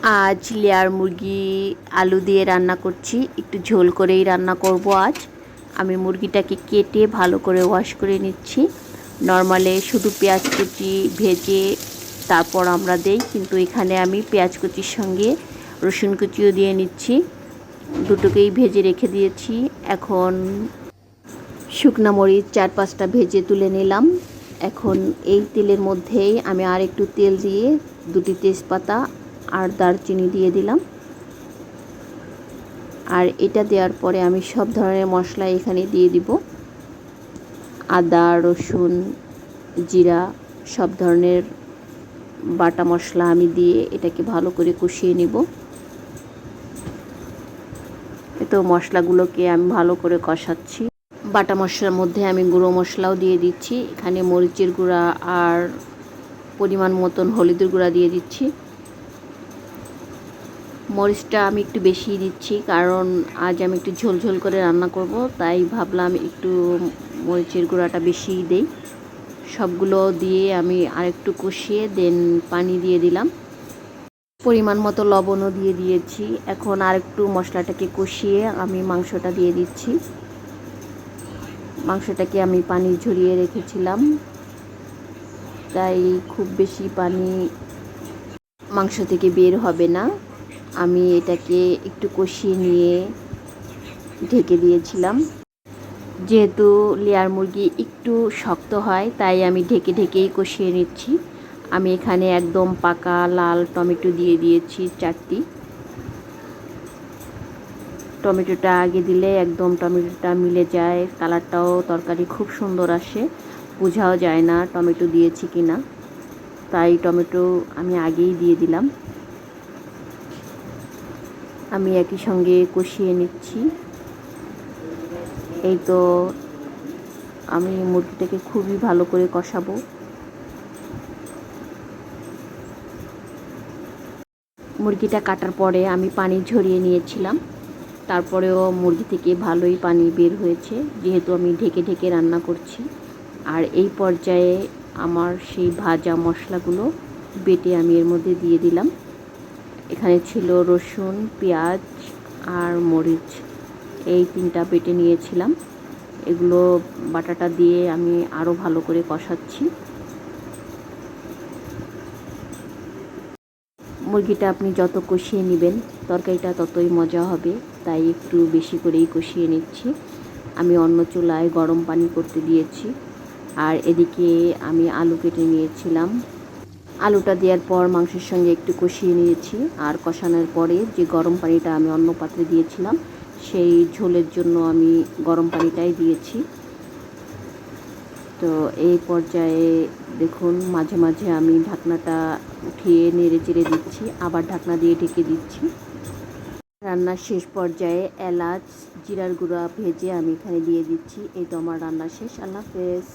আজ লেয়ার মুরগি আলু দিয়ে রান্না করছি। একটু ঝোল করেই রান্না করব আজ। আমি মুরগিটাকে কেটে ভালো করে ওয়াশ করে নিচ্ছি। নরমালে শুধু পেঁয়াজ কুচি ভেজে তারপর আমরা দেই, কিন্তু এখানে আমি পেঁয়াজ কুচির সঙ্গে রসুন কুচিও দিয়ে নিচ্ছি। দুটোকেই ভেজে রেখে দিয়েছি। এখন শুকনা মরিচ 4-5টা ভেজে তুলে নিলাম। এখন এই তেলের মধ্যেই আমি আর একটু তেল দিয়ে 2টি তেজপাতা আর দারচিনি দিয়ে দিলাম। আর এটা দেওয়ার পরে আমি সব ধরনের মশলা এখানে দিয়ে দিব। আদা, রসুন, জিরা, সব ধরনের বাটা মশলা আমি দিয়ে এটাকে ভালো করে কষিয়ে নিব। তো মশলাগুলোকে আমি ভালো করে কষাচ্ছি। বাটা মশলার মধ্যে আমি গুঁড়ো মশলাও দিয়ে দিচ্ছি। এখানে মরিচের গুঁড়া আর পরিমাণ মতন হলুদের গুঁড়া দিয়ে দিচ্ছি। মরিচটা আমি একটু বেশিই দিচ্ছি, কারণ আজ আমি একটু ঝোল ঝোল করে রান্না করব, তাই ভাবলাম একটু মরিচের গুঁড়াটা বেশিই দেই। সবগুলো দিয়ে আমি আরেকটু কষিয়ে দেন পানি দিয়ে দিলাম। পরিমাণ মতো লবণও দিয়ে দিয়েছি। এখন আরেকটু মশলাটাকে কষিয়ে আমি মাংসটা দিয়ে দিচ্ছি। মাংসটাকে আমি পানি ঝরিয়ে রেখেছিলাম, তাই খুব বেশি পানি মাংস থেকে বের হবে না। আমি এটাকে একটু কষিয়ে নিয়ে ঢেকে দিয়েছিলাম। যেহেতু লেয়ার মুরগি একটু শক্ত হয়, তাই আমি ঢেকে ঢেকেই কষিয়ে নিচ্ছি। আমি এখানে একদম পাকা লাল টমেটো দিয়ে দিয়েছি 4টি। টমেটোটা আগে দিলে একদম টমেটোটা মিলে যায়, কালারটাও তরকারি খুব সুন্দর আসে, বোঝাও যায় না টমেটো দিয়েছি কি না। তাই টমেটো আমি আগেই দিয়ে দিলাম। আমি একই সঙ্গে কষিয়ে নিচ্ছি। এই তো আমি মুরগিটাকে খুবই ভালো করে কষাবো। মুরগিটা কাটার পরে আমি পানি ঝরিয়ে নিয়েছিলাম, তারপরেও মুরগি থেকে ভালোই পানি বের হয়েছে, যেহেতু আমি ঢেকে ঢেকে রান্না করছি। আর এই পর্যায়ে আমার সেই ভাজা মশলাগুলো বেটে আমি এর মধ্যে দিয়ে দিলাম। এখানে ছিল রসুন, পেঁয়াজ আর মরিচ, এই 3টা বেটে নিয়েছিলাম। এগুলো বাটাটা দিয়ে আমি আরও ভালো করে কষাচ্ছি। মুরগিটা আপনি যত কষিয়ে নেবেন তরকারিটা ততই মজা হবে, তাই একটু বেশি করেই কষিয়ে নিচ্ছি। আমি অন্য চুলায় গরম পানি করতে দিয়েছি। আর এদিকে আমি আলু কেটে নিয়েছিলাম। আলুটা দেওয়ার পর মাংসের সঙ্গে একটু কষিয়ে নিয়েছি। আর কষানোর পরে যে গরম পানিটা আমি অন্য পাত্রে দিয়েছিলাম, সেই ঝোলের জন্য আমি গরম পানিটাই দিয়েছি। তো এই পর্যায়ে দেখুন মাঝে মাঝে আমি ঢাকনাটা উঠিয়ে নেড়ে চেড়ে দিচ্ছি, আবার ঢাকনা দিয়ে ঢেকে দিচ্ছি। রান্নার শেষ পর্যায়ে এলাচ, জিরার গুঁড়া ভেজে আমি এখানে দিয়ে দিচ্ছি। এই তো আমার রান্না শেষ। আল্লাহ হাফেজ।